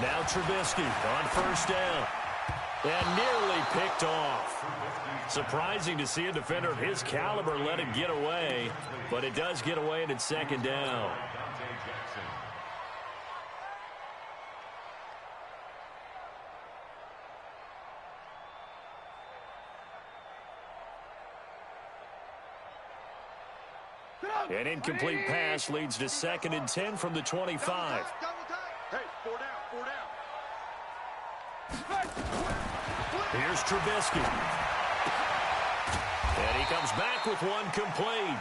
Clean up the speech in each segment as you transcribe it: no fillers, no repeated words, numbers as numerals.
Now Trubisky on first down. And nearly picked off. Surprising to see a defender of his caliber let it get away. But it does get away and it's second down. An incomplete pass leads to 2nd and 10 from the 25. Hey, 4 down. Here's Trubisky. And he comes back with one complete.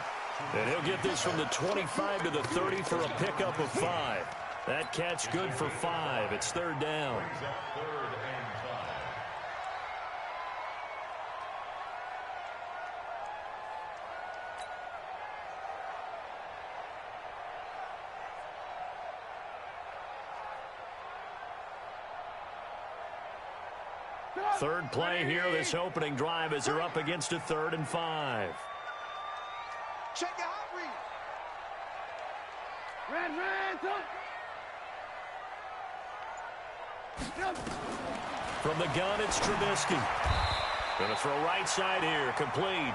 And he'll get this from the 25 to the 30 for a pickup of 5. That catch good for 5. It's 3rd down. Third play here, this opening drive, as they're up against a 3rd and 5. Check it out, Reed. From the gun, it's Trubisky. Going to throw right side here, complete.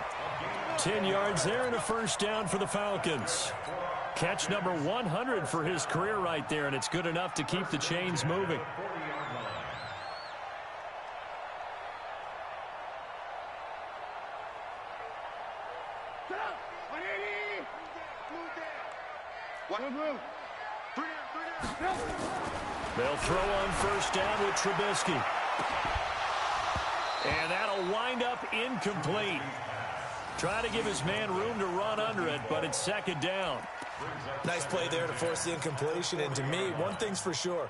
10 yards there and a first down for the Falcons. Catch number 100 for his career right there, and it's good enough to keep the chains moving. They'll throw on first down with Trubisky. And that'll wind up incomplete. Try to give his man room to run under it, but it's 2nd down. Nice play there to force the incompletion. And to me, one thing's for sure.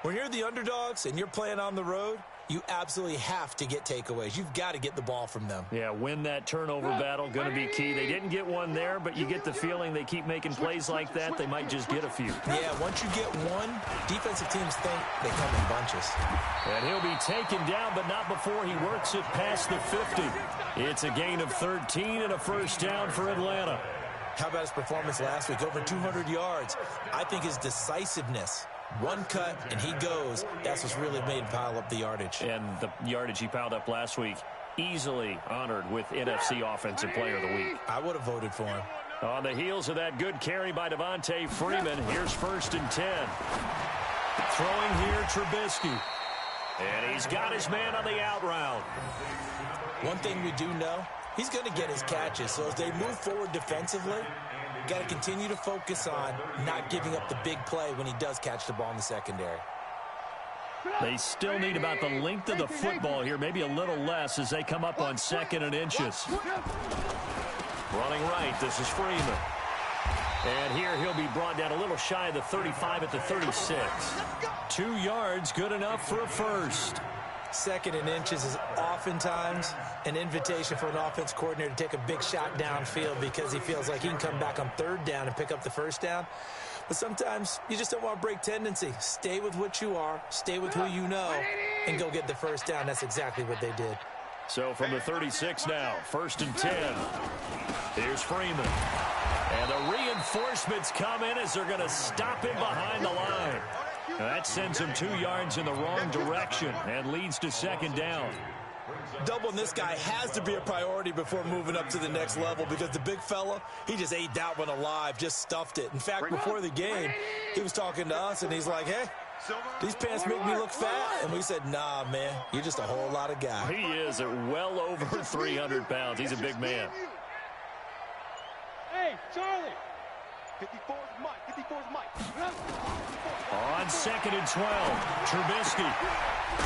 When you're the underdogs and you're playing on the road, you absolutely have to get takeaways. You've got to get the ball from them. Yeah, win that turnover battle, going to be key. They didn't get one there, but you get the feeling they keep making plays like that, they might just get a few. Yeah, once you get one, defensive teams think they come in bunches. And he'll be taken down, but not before he works it past the 50. It's a gain of 13 and a first down for Atlanta. How about his performance last week? Over 200 yards. I think his decisiveness. One cut, and he goes. That's what's really made him pile up the yardage. And the yardage he piled up last week, easily honored with NFC Offensive Player of the Week. I would have voted for him. On the heels of that good carry by Devontae Freeman, here's 1st and 10. Throwing here, Trubisky. And he's got his man on the out route. One thing we do know, he's going to get his catches. So as they move forward defensively, got to continue to focus on not giving up the big play when he does catch the ball in the secondary. They still need about the length of the football here, maybe a little less as they come up on 2nd and inches. Running right, this is Freeman. And here he'll be brought down a little shy of the 35 at the 36. 2 yards, good enough for a first. 2nd and inches is oftentimes an invitation for an offense coordinator to take a big shot downfield because he feels like he can come back on 3rd down and pick up the first down. But sometimes you just don't want to break tendency. Stay with what you are, stay with who you know, and go get the first down. That's exactly what they did. So from the 36 now, 1st and 10. Here's Freeman. And the reinforcements come in as they're going to stop him behind the line. That sends him 2 yards in the wrong direction and leads to 2nd down. Doubling this guy has to be a priority before moving up to the next level because the big fella, he just ate that one alive, just stuffed it. In fact, before the game, he was talking to us, and he's like, hey, these pants make me look fat. And we said, nah, man, you're just a whole lot of guy. He is at well over 300 pounds. He's a big man. Hey, Charlie. 54's Mike. 54's Mike. On 2nd and 12, Trubisky.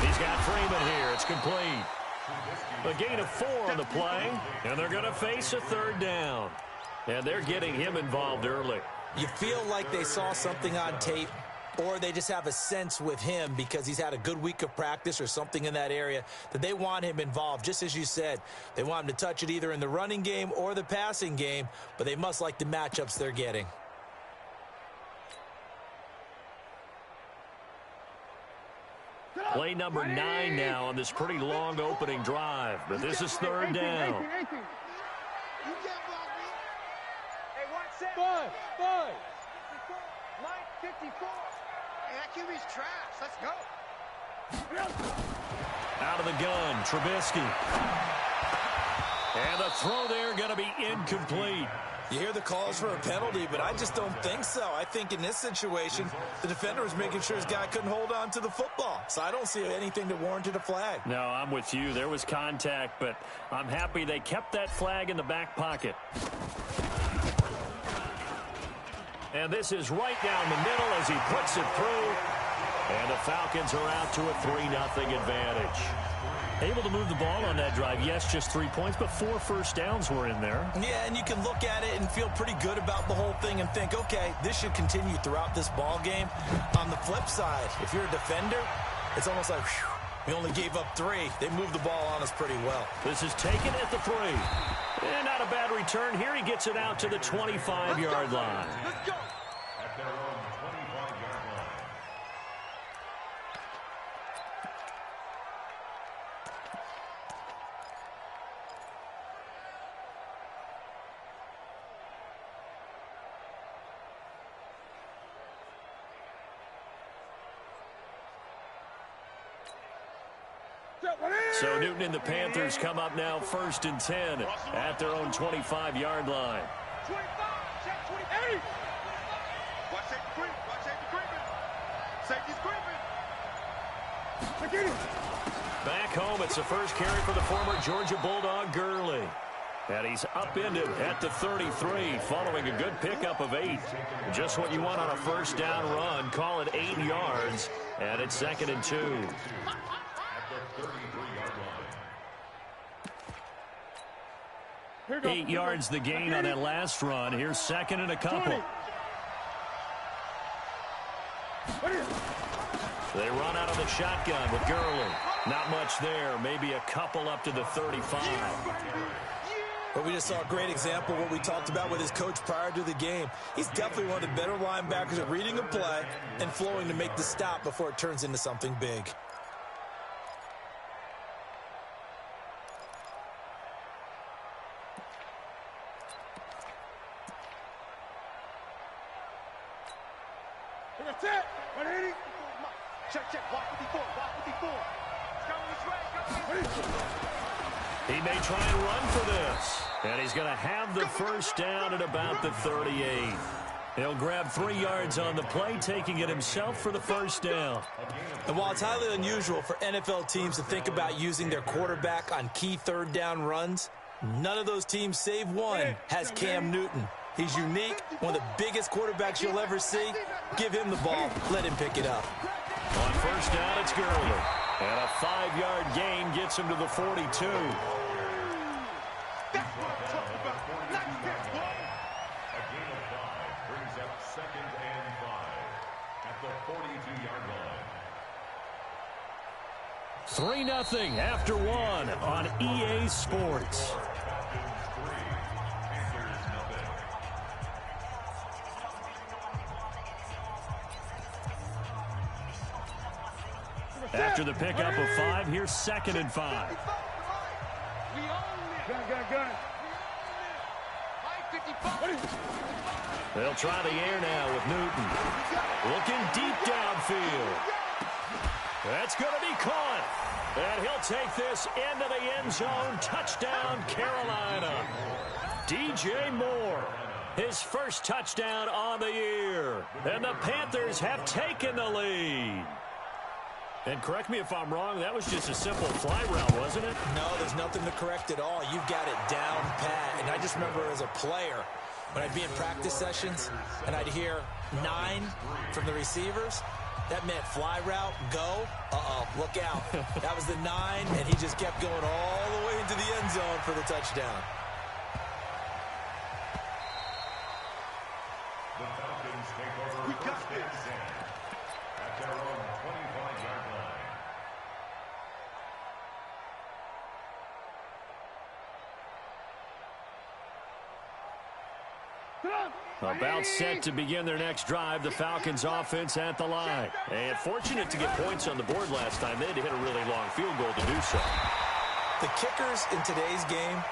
He's got Freeman here. It's complete. A gain of 4 on the play, and they're going to face a 3rd down. And they're getting him involved early. You feel like they saw something on tape, or they just have a sense with him because he's had a good week of practice or something in that area that they want him involved. Just as you said, they want him to touch it either in the running game or the passing game, but they must like the matchups they're getting. Play number 9 now on this pretty long opening drive, but this is 3rd down. 5. 9:54. Hey, that QB's trash. Let's go. Out of the gun, Trubisky. And the throw there going to be incomplete. You hear the calls for a penalty, but I just don't think so. I think in this situation, the defender was making sure his guy couldn't hold on to the football. So I don't see anything that warranted a flag. No, I'm with you. There was contact, but I'm happy they kept that flag in the back pocket. And this is right down the middle as he puts it through. And the Falcons are out to a 3-0 advantage. Able to move the ball on that drive. Yes, just 3 points, but 4 first downs were in there. Yeah, and you can look at it and feel pretty good about the whole thing and think, okay, this should continue throughout this ball game. On the flip side, if you're a defender, it's almost like, whew, we only gave up 3. They moved the ball on us pretty well. This is taken at the 3. And not a bad return here. He gets it out to the 25-yard line. Let's go. At their own 25-yard line. So Newton and the Panthers come up now 1st and 10 at their own 25-yard line. 25, check 28. Watch safety creep. Watch safety creeping. Safety's creeping. Back home, it's the first carry for the former Georgia Bulldog, Gurley. And he's upended at the 33, following a good pickup of 8. Just what you want on a first down run. Call it 8 yards, and it's 2nd and 2. 8 yards the gain on that last run. Here's 2nd and a couple. They run out of the shotgun with Gurley. Not much there. Maybe a couple up to the 35. But we just saw a great example of what we talked about with his coach prior to the game. He's definitely one of the better linebackers at reading a play and flowing to make the stop before it turns into something big. That's it. 180. Check. Walk 54. Walk 54. He may try and run for this. And he's going to have the first down at about the 38. He'll grab 3 yards on the play, taking it himself for the first down. And while it's highly unusual for NFL teams to think about using their quarterback on key 3rd down runs, none of those teams, save one, has Cam Newton. He's unique, one of the biggest quarterbacks you'll ever see. Give him the ball. Let him pick it up. On first down, it's Gurley. And a 5-yard gain gets him to the 42. That's what I'm talking about. Not this, boy. A gain of 5 brings up 2nd and 5 at the 42-yard line. 3-0 after 1 on EA Sports. After the pickup of 5, here's 2nd and 5. Gun. They'll try the air now with Newton. Looking deep downfield. That's going to be caught. And he'll take this into the end zone. Touchdown, Carolina. DJ Moore, his first touchdown on the year. And the Panthers have taken the lead. And correct me if I'm wrong, that was just a simple fly route, wasn't it? No, there's nothing to correct at all. You've got it down pat. And I just remember as a player, when I'd be in practice sessions and I'd hear 9 from the receivers, that meant fly route, go, look out. That was the 9, and he just kept going all the way into the end zone for the touchdown. The Falcons take over first and 10 at their own 25-yard line. About set to begin their next drive, the Falcons offense at the line. And fortunate to get points on the board last time. They had to hit a really long field goal to do so. The kickers in today's game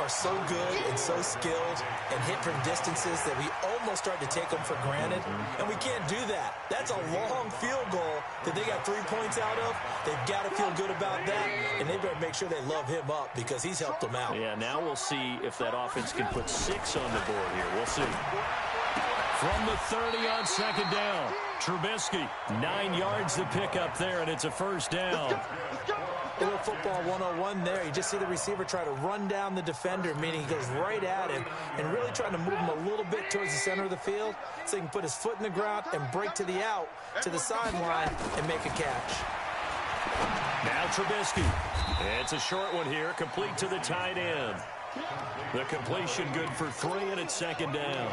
are so good and so skilled and hit from distances that we almost start to take them for granted, and we can't do that. That's a long field goal that they got 3 points out of. They've got to feel good about that, and they better make sure they love him up because he's helped them out. Yeah, now we'll see if that offense can put 6 on the board here. We'll see. From the 30 on second down, Trubisky, 9 yards to pick up there, and it's a first down. A little football 101 there. You just see the receiver try to run down the defender, meaning he goes right at him and really trying to move him a little bit towards the center of the field so he can put his foot in the ground and break to the out, to the sideline, and make a catch. Now Trubisky. It's a short one here, complete to the tight end. The completion good for 3, and it's second down.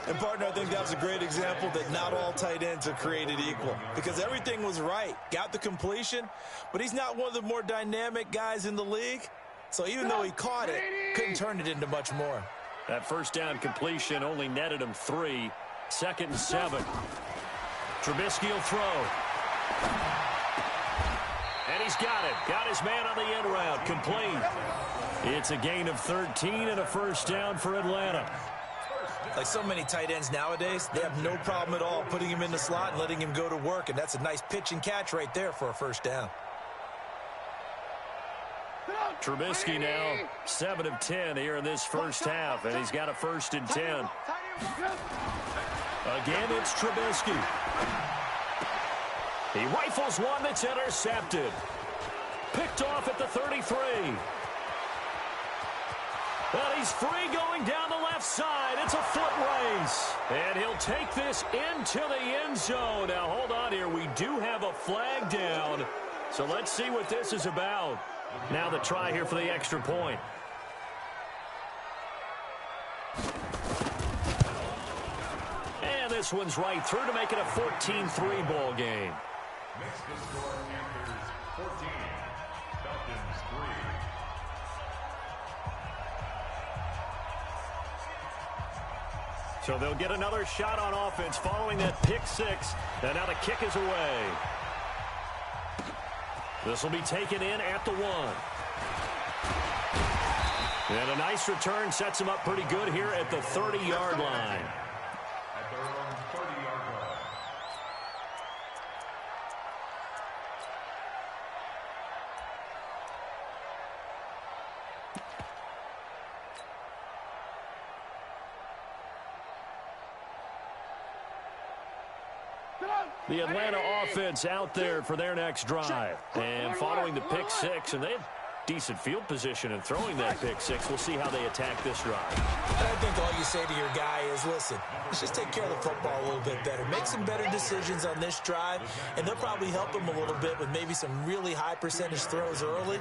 And, partner, I think that was a great example that not all tight ends are created equal because everything was right. Got the completion, but he's not one of the more dynamic guys in the league. So even though he caught it, couldn't turn it into much more. That first down completion only netted him 3. 2nd and 7. Trubisky will throw. And he's got it. Got his man on the end route. Complete. It's a gain of 13 and a first down for Atlanta. Like so many tight ends nowadays, they have no problem at all putting him in the slot and letting him go to work, and that's a nice pitch and catch right there for a first down. Trubisky now 7 of 10 here in this first half, and he's got a 1st and 10. Again, it's Trubisky. He rifles one that's intercepted. Picked off at the 33. But he's free going down the left side. It's a foot race. And he'll take this into the end zone. Now, hold on here. We do have a flag down. So let's see what this is about. Now the try here for the extra point. And this one's right through to make it a 14-3 ball game. Makes the score Panthers 14, Falcons 3. So they'll get another shot on offense following that pick 6. And now the kick is away. This will be taken in at the 1. And a nice return sets him up pretty good here at the 30-yard line. At their own 30-yard line. The Atlanta offense out there for their next drive. And following the pick 6, and they have decent field position in throwing that pick 6. We'll see how they attack this drive. I think all you say to your guy is, listen, let's just take care of the football a little bit better. Make some better decisions on this drive, and they'll probably help him a little bit with maybe some really high percentage throws early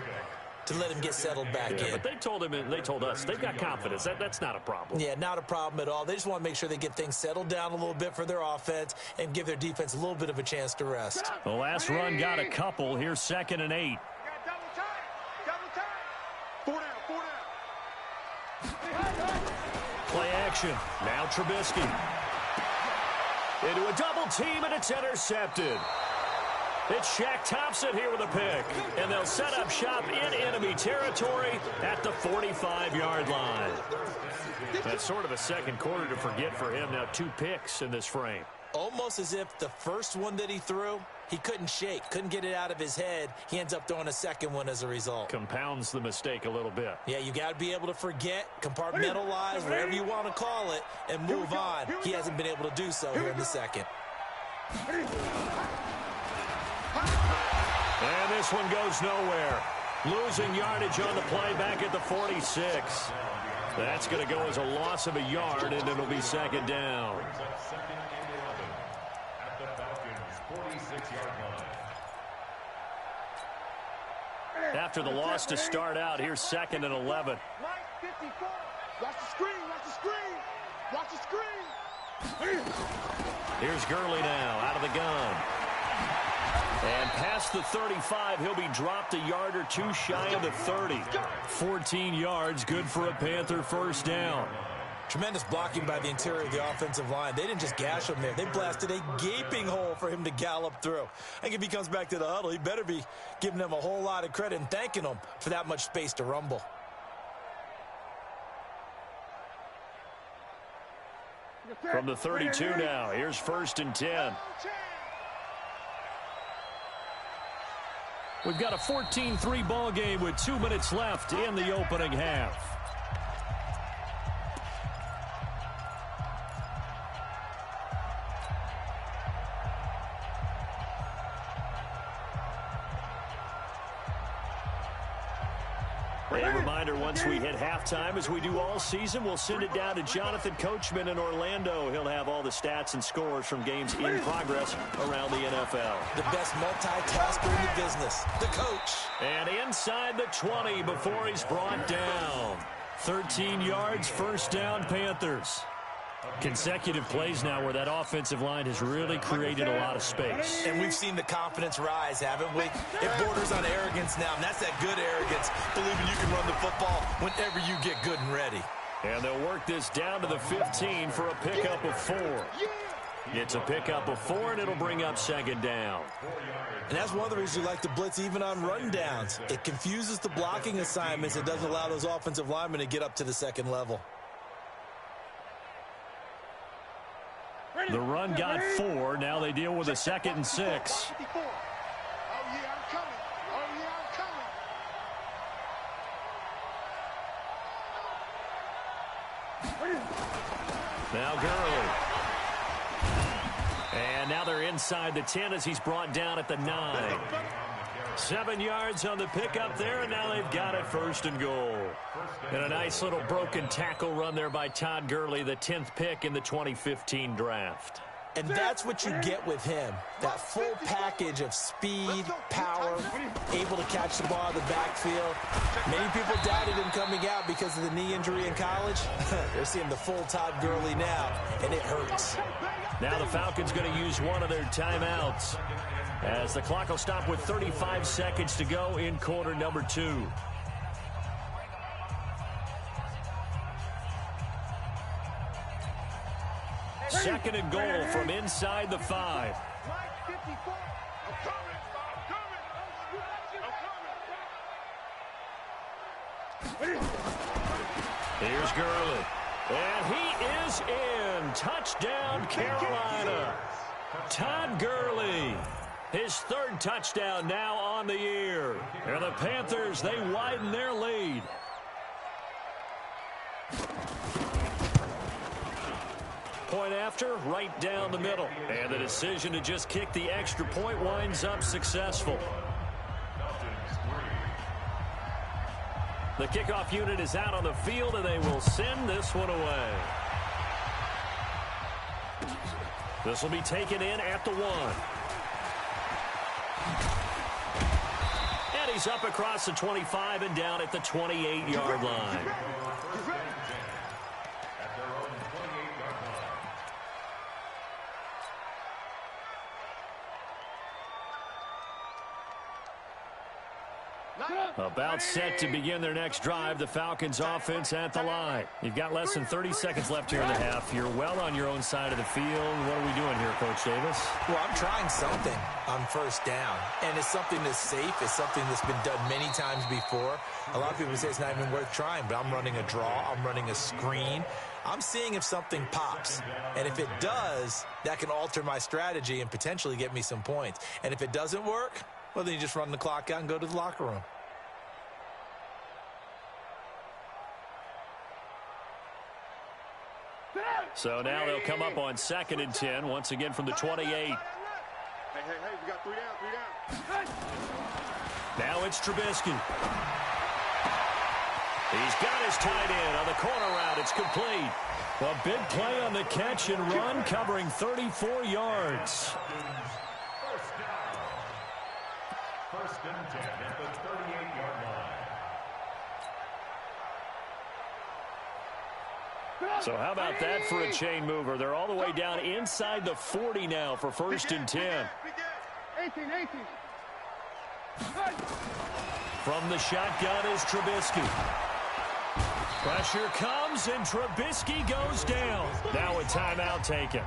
to let him get settled back in. But they told him, and they told us, they've got confidence. That's not a problem. Yeah, not a problem at all. They just want to make sure they get things settled down a little bit for their offense and give their defense a little bit of a chance to rest. The last run got a couple. Here's 2nd and 8. Double time. 4 down. Play action. Now Trubisky. Into a double team, and it's intercepted. It's Shaq Thompson here with a pick. And they'll set up shop in enemy territory at the 45-yard line. That's sort of a second quarter to forget for him. Now 2 picks in this frame. Almost as if the first one that he threw, he couldn't shake, couldn't get it out of his head. He ends up throwing a second one as a result. Compounds the mistake a little bit. Yeah, you got to be able to forget, compartmentalize, whatever you want to call it, and move on. He hasn't been able to do so here in the second. And this one goes nowhere. Losing yardage on the play back at the 46. That's going to go as a loss of a yard, and it'll be second down. Brings up 2nd and 11 at the Falcons' 46-yard line. After the loss to start out, here's 2nd and 11. 54. Watch the screen. Watch the screen. Watch the screen. Here's Gurley now out of the gun. And past the 35, he'll be dropped a yard or 2 shy of the 30. 14 yards, good for a Panther first down. Tremendous blocking by the interior of the offensive line. They didn't just gash him there. They blasted a gaping hole for him to gallop through. I think if he comes back to the huddle, he better be giving them a whole lot of credit and thanking them for that much space to rumble. From the 32 now, here's 1st and 10. We've got a 14-3 ball game with 2 minutes left in the opening half. A reminder, once we hit halftime, as we do all season, we'll send it down to Jonathan Coachman in Orlando. He'll have all the stats and scores from games in progress around the NFL. The best multitasker in the business, the coach. And inside the 20 before he's brought down. 13 yards, 1st down, Panthers. Consecutive plays now where that offensive line has really created a lot of space. And we've seen the confidence rise, haven't we? It borders on arrogance now, and that's that good arrogance, believing you can run the football whenever you get good and ready. And they'll work this down to the 15 for a pickup of 4. It's a pickup of 4, and it'll bring up 2nd down. And that's one of the reasons you like to blitz even on rundowns. It confuses the blocking assignments. It doesn't allow those offensive linemen to get up to the 2nd level. The run got 4. Now they deal with a 2nd and 6. Oh, yeah, I'm coming. Oh, yeah, I'm coming. Now Gurley. And now they're inside the 10 as he's brought down at the 9. 7 yards on the pickup there, and now they've got it 1st and goal. And a nice little broken tackle run there by Todd Gurley, the 10th pick in the 2015 draft. And that's what you get with him, that full package of speed, power, able to catch the ball in the backfield. Many people doubted him coming out because of the knee injury in college. They're seeing the full Todd Gurley now, and it hurts. Now the Falcons going to use one of their timeouts, as the clock will stop with 35 seconds to go in quarter number 2. Second and goal from inside the 5. Here's Gurley. And he is in. Touchdown, Carolina. Todd Gurley. His 3rd touchdown now on the year. And the Panthers, they widen their lead. Point after, right down the middle. And the decision to just kick the extra point winds up successful. The kickoff unit is out on the field, and they will send this one away. This will be taken in at the 1. And he's up across the 25 and down at the 28-yard line. About set to begin their next drive, the Falcons offense at the line. You've got less than 30 seconds left here in the half. You're well on your own side of the field. What are we doing here, Coach Davis? Well, I'm trying something on 1st down, and it's something that's safe. It's something that's been done many times before. A lot of people say it's not even worth trying, but I'm running a draw. I'm running a screen. I'm seeing if something pops, and if it does, that can alter my strategy and potentially get me some points. And if it doesn't work, well, then you just run the clock out and go to the locker room. So now they'll come up on 2nd and 10, once again from the 28. Hey, we got 3 down. Now it's Trubisky. He's got his tight end on the corner route. It's complete. A big play on the catch and run, covering 34 yards. 1st and 10 at the 38-yard line. So how about that for a chain mover? They're all the way down inside the 40 now for 1st and 10. 18. From the shotgun is Trubisky. Pressure comes, and Trubisky goes down. Now a timeout taken.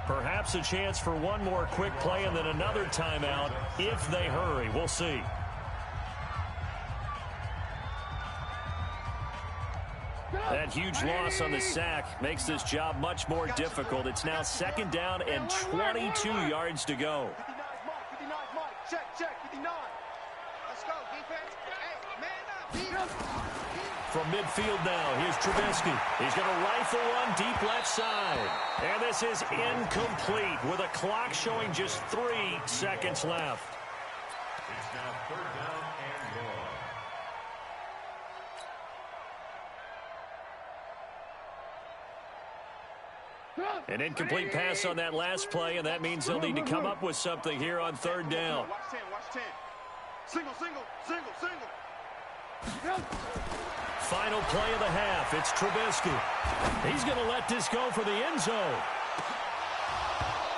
Perhaps a chance for one more quick play and then another timeout if they hurry. We'll see. That huge loss on the sack makes this job much more difficult. It's now 2nd down and 22 yards to go. 59 mark. Check, 59. Let's go, defense. Hey, man up. From midfield now, here's Trubisky. He's going to rifle one deep left side. And this is incomplete with a clock showing just 3 seconds left. It's now 3rd down and 1. An incomplete pass on that last play, and that means he'll need to come up with something here on 3rd down. Watch 10. Single. Final play of the half. It's Trubisky. He's going to let this go for the end zone.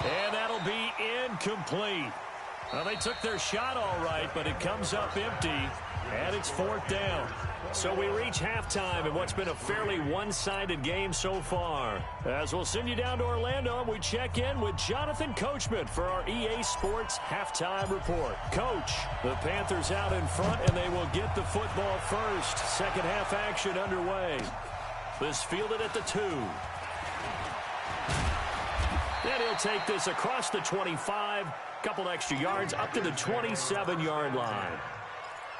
And that'll be incomplete. Well, they took their shot all right, but it comes up empty, and it's 4th down. So we reach halftime in what's been a fairly one-sided game so far. As we'll send you down to Orlando, and we check in with Jonathan Coachman for our EA Sports Halftime Report. Coach, the Panthers out in front, and they will get the football first. Second half action underway. This fielded at the 2. And he'll take this across the 25. Couple extra yards up to the 27-yard line.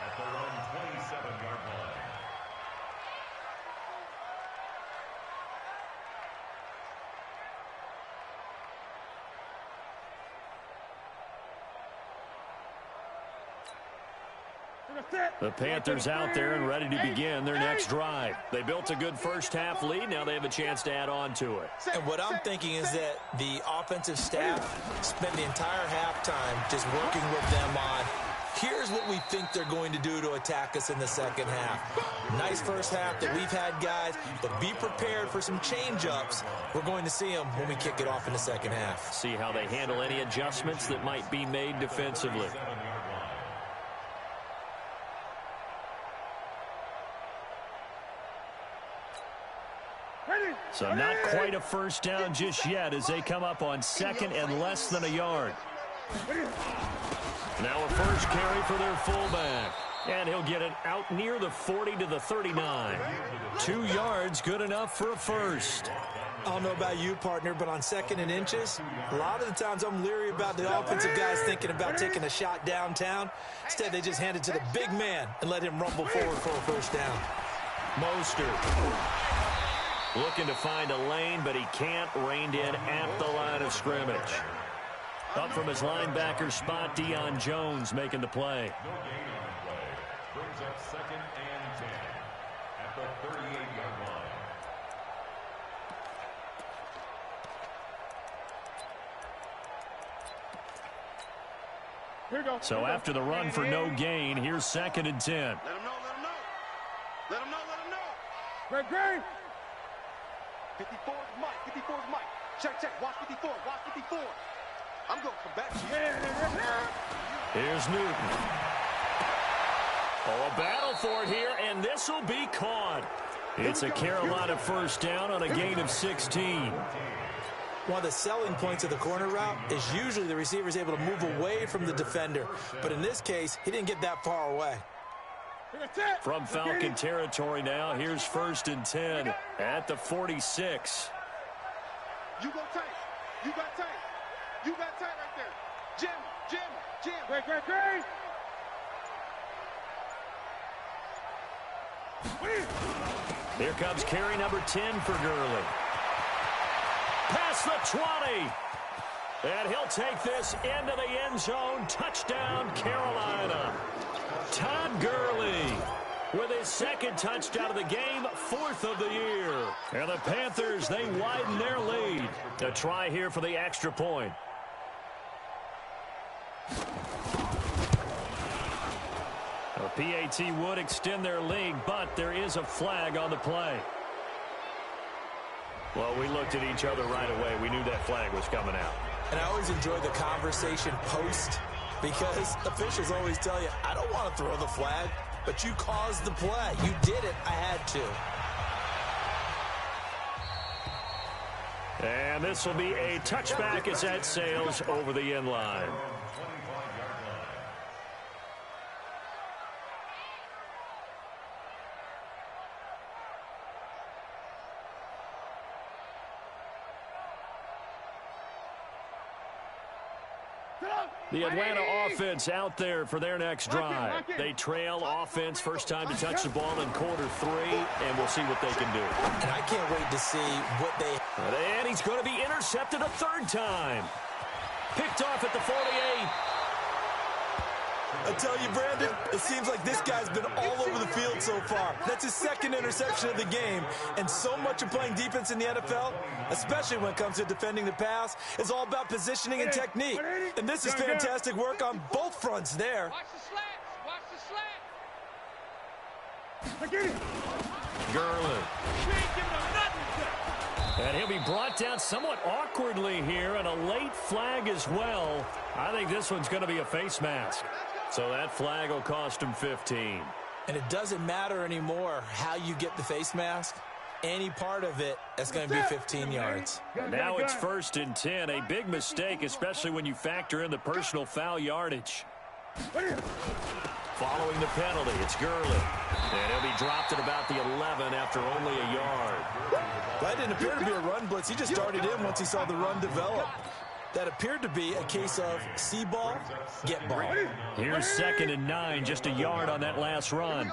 At their own 27-yard line. The Panthers out there and ready to begin their next drive. They built a good first half lead. Now they have a chance to add on to it. And what I'm thinking is that the offensive staff spent the entire halftime just working with them on, here's what we think they're going to do to attack us in the second half. Nice first half that we've had, guys, but be prepared for some change-ups. We're going to see them when we kick it off in the second half. See how they handle any adjustments that might be made defensively. So not quite a first down just yet as they come up on 2nd and less than a yard. Now a first carry for their fullback. And he'll get it out near the 40 to the 39. 2 yards, good enough for a first. I don't know about you, partner, but on 2nd and inches, a lot of the times I'm leery about the offensive guys thinking about taking a shot downtown. Instead, they just hand it to the big man and let him rumble forward for a first down. Mostert looking to find a lane, but he can't. Reined in at the line of scrimmage. Up from his linebacker spot, Deion Jones making the play. No gain on the play. Brings up 2nd and 10 at the 38-yard line. So after the run for no gain, here's 2nd and 10. Let him know. Great. 54 is Mike. Check. Watch 54. I'm going to come back. Here's Newton. Oh, a battle for it here, and this will be caught. It's a Carolina first down on a gain of 16. One of the selling points of the corner route is usually the receiver is able to move away from the defender. But in this case, he didn't get that far away. From Falcon territory now, here's 1st and 10 at the 46. You go tight. You got tight right there. Jam. Great. Here comes carry number 10 for Gurley. Past the 20. And he'll take this into the end zone. Touchdown, Carolina. Todd Gurley with his 2nd touchdown of the game, 4th of the year. And the Panthers, they widen their lead. A try here for the extra point. The PAT would extend their lead, but there is a flag on the play. Well, we looked at each other right away. We knew that flag was coming out. And I always enjoy the conversation post because officials always tell you, I don't want to throw the flag, but you caused the play. You did it. I had to. And this will be a touchback as that sails over the end line. The Atlanta offense out there for their next drive. They trail offense, first time to touch the ball in quarter 3, and we'll see what they can do. And I can't wait to see what they... And he's going to be intercepted a third time. Picked off at the 48. I tell you, Brandon, it seems like this guy's been all over the field so far. That's his second interception of the game. And so much of playing defense in the NFL, especially when it comes to defending the pass, is all about positioning and technique. And this is fantastic work on both fronts there. Watch the slats. Watch the slats. Gurley. And he'll be brought down somewhat awkwardly here, and a late flag as well. I think this one's going to be a face mask. So that flag will cost him 15. And it doesn't matter anymore how you get the face mask. Any part of it, that's going to be 15 yards. Now it's 1st and 10. A big mistake, especially when you factor in the personal foul yardage. Following the penalty, it's Gurley. And he'll be dropped at about the 11 after only a yard. That didn't appear to be a run blitz. He just darted in once he saw the run develop. That appeared to be a case of see ball, get ball. Here's 2nd and 9, just a yard on that last run.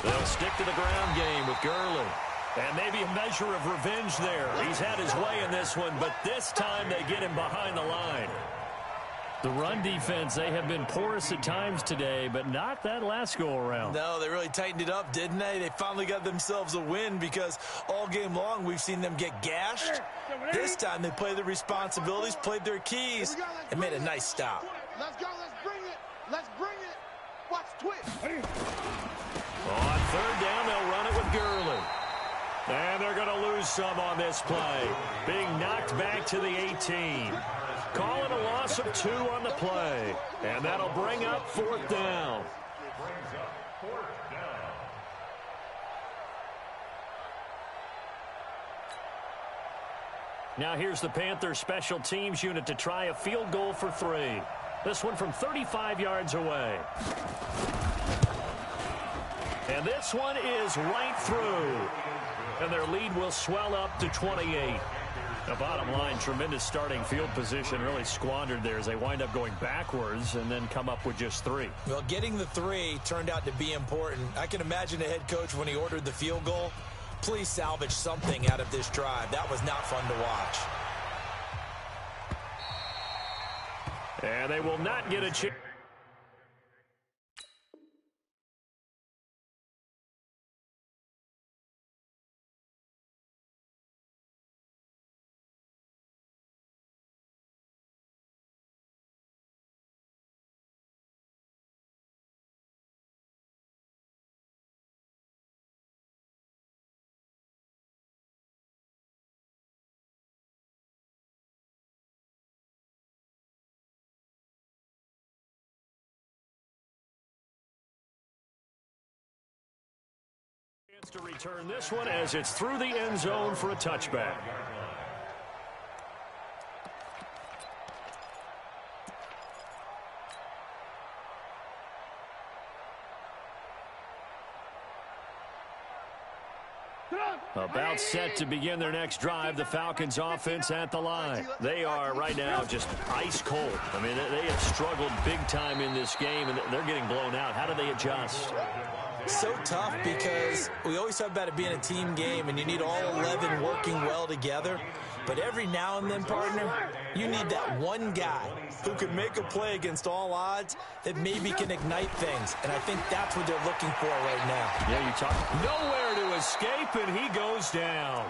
They'll stick to the ground game with Gurley. And maybe a measure of revenge there. He's had his way in this one, but this time they get him behind the line. The run defense, they have been porous at times today, but not that last go-around. No, they really tightened it up, didn't they? They finally got themselves a win because all game long we've seen them get gashed. This time they played their responsibilities, played their keys, and made a nice stop. Let's go. Let's bring it. Let's bring it. Watch twitch. On 3rd down, they'll run it with Gurley. And they're going to lose some on this play. Being knocked back to the 18. Calling a loss of 2 on the play. And that'll bring up 4th down. Now here's the Panthers special teams unit to try a field goal for 3. This one from 35 yards away. And this one is right through. And their lead will swell up to 28. The bottom line, tremendous starting field position, really squandered there as they wind up going backwards and then come up with just 3. Well, getting the 3 turned out to be important. I can imagine the head coach when he ordered the field goal. Please salvage something out of this drive. That was not fun to watch. And they will not get a chance. To return this one as it's through the end zone for a touchback. About set to begin their next drive, the Falcons offense at the line. They are right now just ice cold. I mean, they have struggled big time in this game, and they're getting blown out. How do they adjust? So tough because we always talk about it being a team game and you need all 11 working well together. But every now and then, partner, you need that one guy who can make a play against all odds that maybe can ignite things. And I think that's what they're looking for right now. Yeah, you talk nowhere to escape, and he goes down.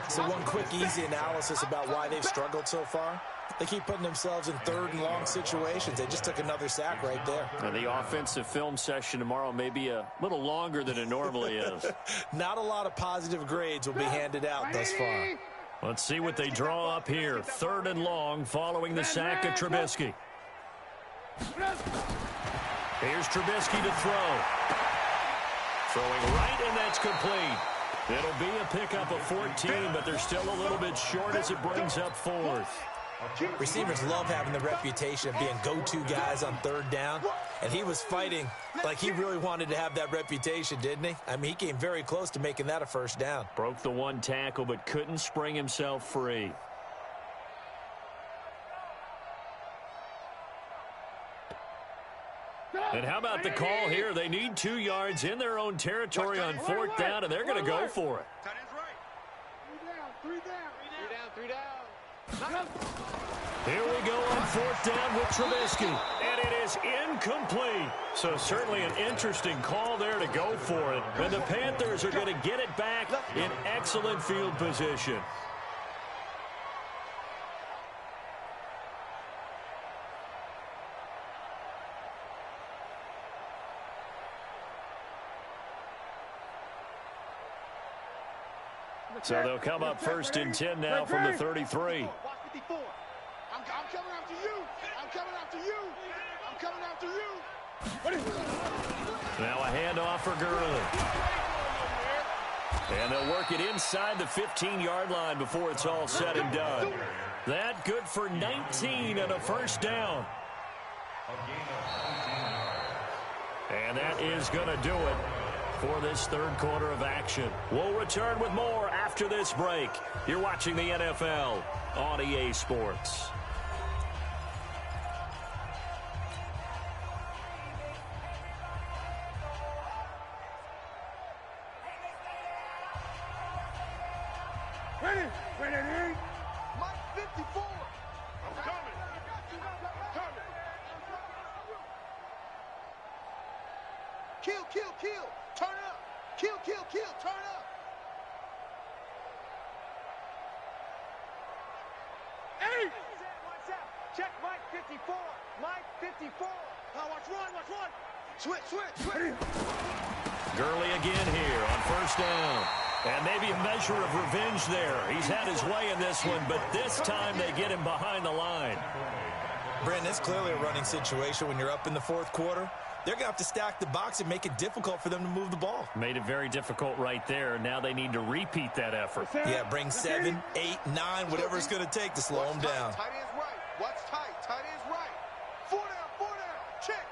So one quick, easy analysis about why they've struggled so far. They keep putting themselves in 3rd and long situations. They just took another sack right there. And the offensive film session tomorrow may be a little longer than it normally is. Not a lot of positive grades will be handed out thus far. Let's see what they draw up here. 3rd and long following the sack of Trubisky. Here's Trubisky to throw. Throwing right, and that's complete. It'll be a pickup of 14, but they're still a little bit short as it brings up 4th. Receivers love having the reputation of being go-to guys on third down, and he was fighting like he really wanted to have that reputation, didn't he? I mean, he came very close to making that a first down. Broke the one tackle but couldn't spring himself free. And how about the call here? They need 2 yards in their own territory on fourth down, and they're going to go for it. Tight end's right. 3 down. Here we go on fourth down with Trubisky, and it is incomplete. So certainly an interesting call there to go for it. And the Panthers are going to get it back in excellent field position. So they'll come up first and 10 now from the 33. Watch 54. I'm coming after you. I'm coming after you. I'm coming after you. Now a handoff for Gurley. And they'll work it inside the 15-yard line before it's all said and done. That good for 19 and a first down. And that is going to do it for this third quarter of action. We'll return with more after this break. You're watching the NFL on EA Sports. Ready. Mike 54. I'm coming. Kill. Turn up. Kill. Turn up. Hey! Watch out. Check Mike 54. Mike 54. Now watch run. Switch. Gurley again here on first down. And maybe a measure of revenge there. He's had his way in this one, but this time they get him behind the line. Brandon, it's clearly a running situation when you're up in the fourth quarter. They're going to have to stack the box and make it difficult for them to move the ball. Made it very difficult right there. Now they need to repeat that effort. Yeah, bring 7, 8, 9, whatever it's going to take to slow them down. Tight end's right. Watch tight. Tight end's right. 4 down. Check.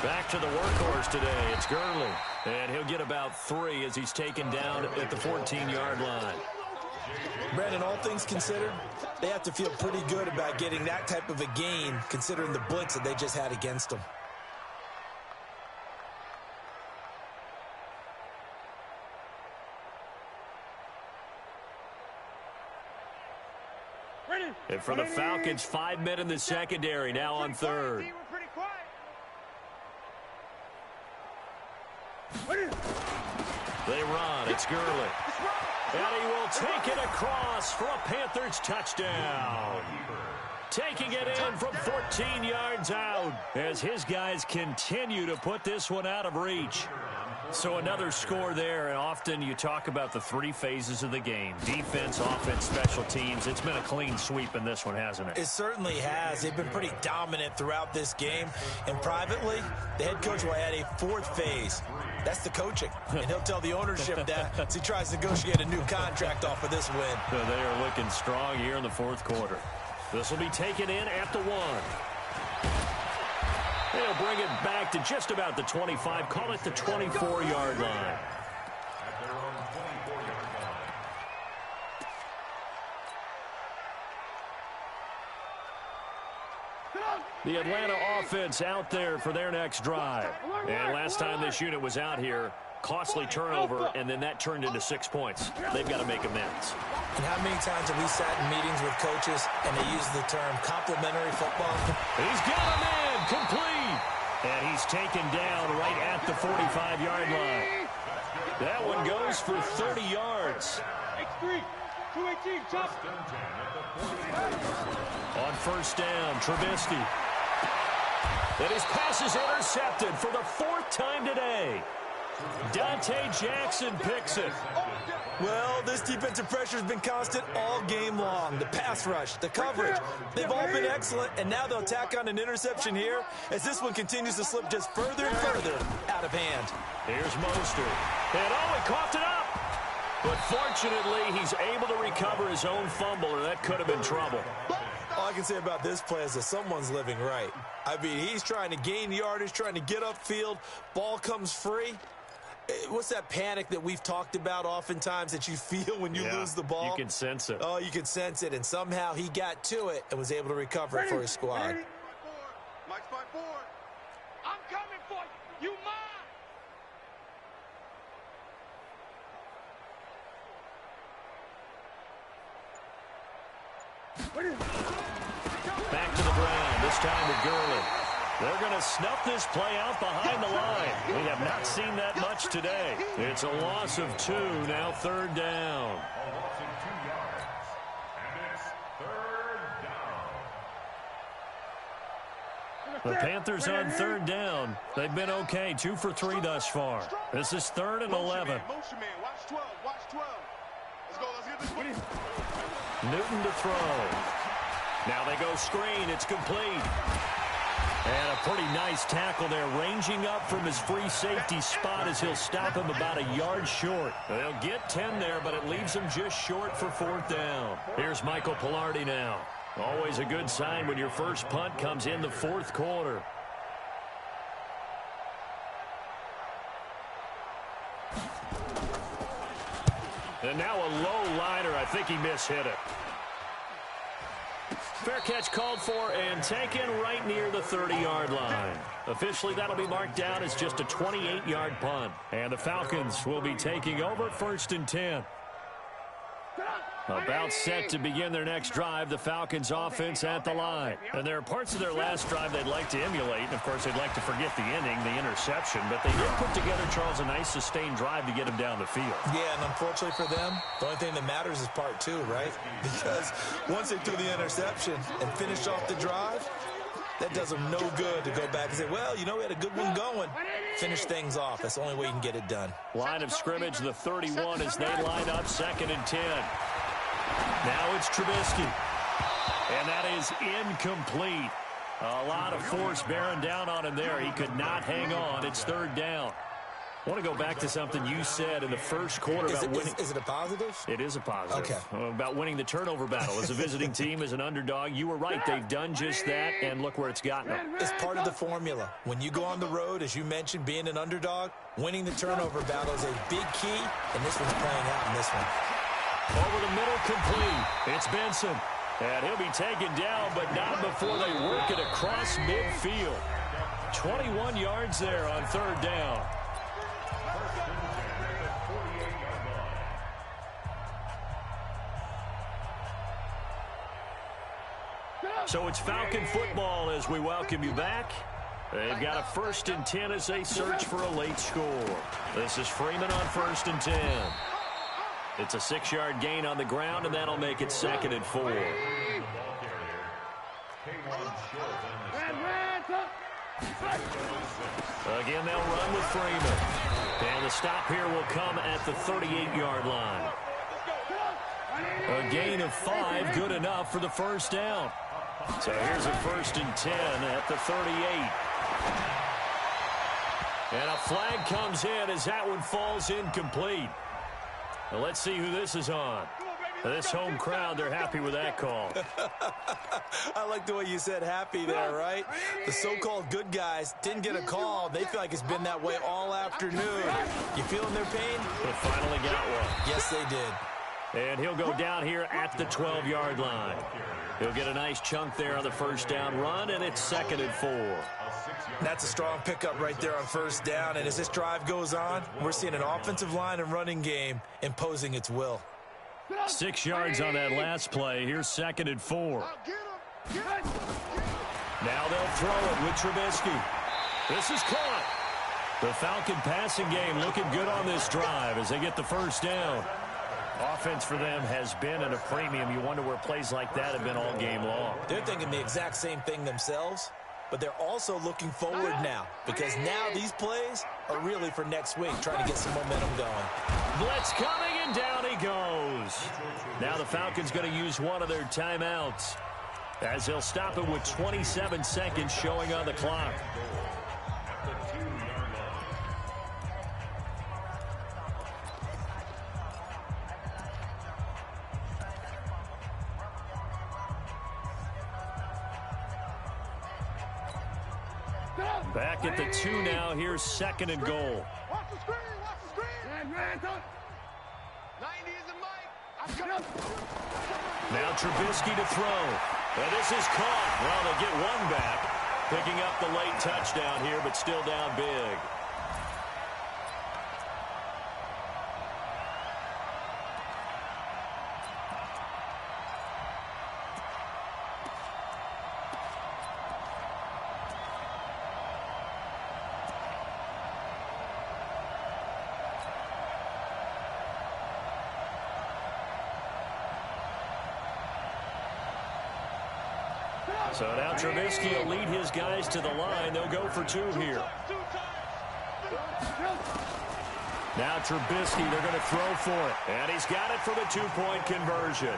Back to the workhorse today. It's Gurley. And he'll get about 3 as he's taken down at the 14-yard line. Brandon, all things considered, they have to feel pretty good about getting that type of a gain, considering the blitz that they just had against them. And for the Falcons, 5 men in the secondary, now on third. They run. It's Gurley. And he will take it across for a Panthers touchdown. Taking it in from 14 yards out as his guys continue to put this one out of reach. So another score there, and often you talk about the 3 phases of the game. Defense, offense, special teams. It's been a clean sweep in this one, hasn't it? It certainly has. They've been pretty dominant throughout this game. And privately, the head coach will add a 4th phase. That's the coaching. And he'll tell the ownership that as he tries to negotiate a new contract off of this win. So they are looking strong here in the fourth quarter. This will be taken in at the 1. They'll bring it back to just about the 25. Call it the 24-yard line. The Atlanta offense out there for their next drive. And last time this unit was out here, costly turnover, and then that turned into 6 points. They've got to make amends. And how many times have we sat in meetings with coaches and they use the term complimentary football? He's got a man complete. And he's taken down right at the 45-yard line. That one goes for 30 yards. X3, 218, chop. On first down, Trubisky. And his pass is intercepted for the 4th time today. Dante Jackson picks it. Well, this defensive pressure has been constant all game long. The pass rush, the coverage, they've all been excellent, and now they'll tack on an interception here as this one continues to slip just further and further out of hand. Here's Mostert. And he coughed it up. But fortunately, he's able to recover his own fumble, or that could have been trouble. All I can say about this play is that someone's living right. I mean, he's trying to gain yardage, trying to get upfield. Ball comes free. What's that panic that we've talked about oftentimes that you feel when you lose the ball? You can sense it. Oh, you can sense it, and somehow he got to it and was able to recover it for his squad. Mike's 5-4. I'm coming for you. You mine. Back to the ground, this time with Gurley. They're going to snuff this play out behind the line. We have not seen that much today. It's a loss of 2, now 3rd down. A loss of 2 yards. And it's 3rd down. The Panthers on 3rd down. They've been okay, 2 for 3 thus far. This is 3rd and 11. Motion man, watch 12, watch 12. Let's go, let's get this one. Newton to throw. Now they go screen. It's complete. And a pretty nice tackle there, ranging up from his free safety spot as he'll stop him about a yard short. They'll get 10 there, but it leaves him just short for 4th down. Here's Michael Pilardi now. Always a good sign when your first punt comes in the 4th quarter. And now a low liner. I think he mishit it. Fair catch called for and taken right near the 30-yard line. Officially, that'll be marked down as just a 28-yard punt. And the Falcons will be taking over 1st and 10. About set to begin their next drive, the Falcons offense at the line. And there are parts of their last drive they'd like to emulate. And, of course, they'd like to forget the ending, the interception. But they did put together, Charles, a nice sustained drive to get him down the field. Yeah, and unfortunately for them, the only thing that matters is part 2, right? Because once they threw the interception and finished off the drive, that does them no good to go back and say, well, you know, we had a good one going. Finish things off. That's the only way you can get it done. Line of scrimmage, the 31 as they line up 2nd and 10. Now it's Trubisky. And that is incomplete. A lot of force bearing down on him there. He could not hang on. It's 3rd down. I want to go back to something you said in the first quarter about winning. Is it a positive? It is a positive. Okay. About winning the turnover battle. As a visiting team, as an underdog, you were right. They've done just that, and look where it's gotten them. It's part of the formula. When you go on the road, as you mentioned, being an underdog, winning the turnover battle is a big key, and this one's playing out in this one. Over the middle, complete. It's Benson. And he'll be taken down, but not before they work it across midfield. 21 yards there on 3rd down. So it's Falcon football as we welcome you back. They've got a 1st and 10 as they search for a late score. This is Freeman on 1st and 10. It's a 6-yard gain on the ground, and that'll make it 2nd and 4. Again, they'll run with Freeman. And the stop here will come at the 38-yard line. A gain of 5, good enough for the 1st down. So here's a 1st and 10 at the 38. And a flag comes in as that one falls incomplete. Now let's see who this is on. This home crowd, they're happy with that call. I like the way you said happy there, right? The so-called good guys didn't get a call. They feel like it's been that way all afternoon. You feeling their pain? They finally got one. Yes, they did. And he'll go down here at the 12-yard line. He'll get a nice chunk there on the 1st down run, and it's 2nd and 4. That's a strong pickup right there on 1st down. And as this drive goes on, we're seeing an offensive line and running game imposing its will. 6 yards on that last play. Here's 2nd and 4. Now they'll throw it with Trubisky. This is caught. The Falcon passing game looking good on this drive as they get the 1st down. Offense for them has been at a premium. You wonder where plays like that have been all game long. They're thinking the exact same thing themselves, but they're also looking forward now because now these plays are really for next week, trying to get some momentum going. Blitz coming, and down he goes. Now the Falcons going to use one of their timeouts as they'll stop it with 27 seconds showing on the clock. Back at the 2 now. Here's 2nd and goal. Watch the screen, watch the screen. 90 is the mic. Now Trubisky to throw. And this is caught. Well, they get one back. Picking up the late touchdown here, but still down big. So now Trubisky will lead his guys to the line. They'll go for 2 here. Now Trubisky, they're going to throw for it. And he's got it for the 2-point conversion.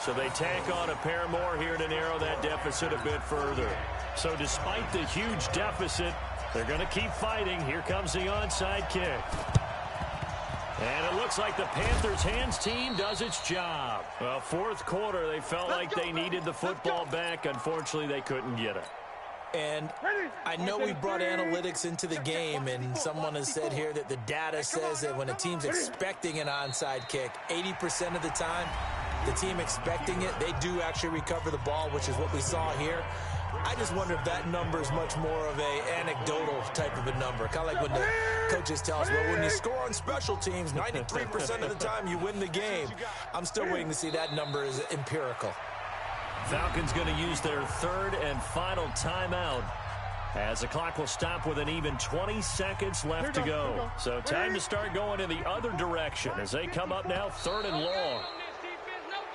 So they tack on a pair more here to narrow that deficit a bit further. So despite the huge deficit, they're going to keep fighting. Here comes the onside kick. And it looks like the Panthers' hands team does its job. Well, 4th quarter, they felt like they needed the football back. Unfortunately, they couldn't get it. And I know we brought analytics into the game, and someone has said here that the data says that when a team's expecting an onside kick, 80% of the time, the team expecting it, they do actually recover the ball, which is what we saw here. I just wonder if that number is much more of a anecdotal type of a number. Kind of like when the coaches tell us, well, when you score on special teams, 93% of the time you win the game. I'm still waiting to see that number is empirical. Falcons going to use their 3rd and final timeout as the clock will stop with an even 20 seconds left to go. So time to start going in the other direction as they come up now 3rd and long.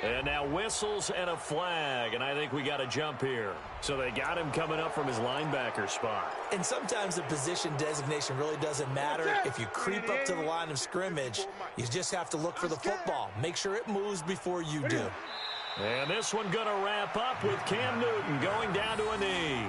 And now whistles and a flag, and I think we got to jump here. So they got him coming up from his linebacker spot. And sometimes the position designation really doesn't matter. If you creep up to the line of scrimmage, you just have to look for the football. Make sure it moves before you do. And this one going to wrap up with Cam Newton going down to a knee.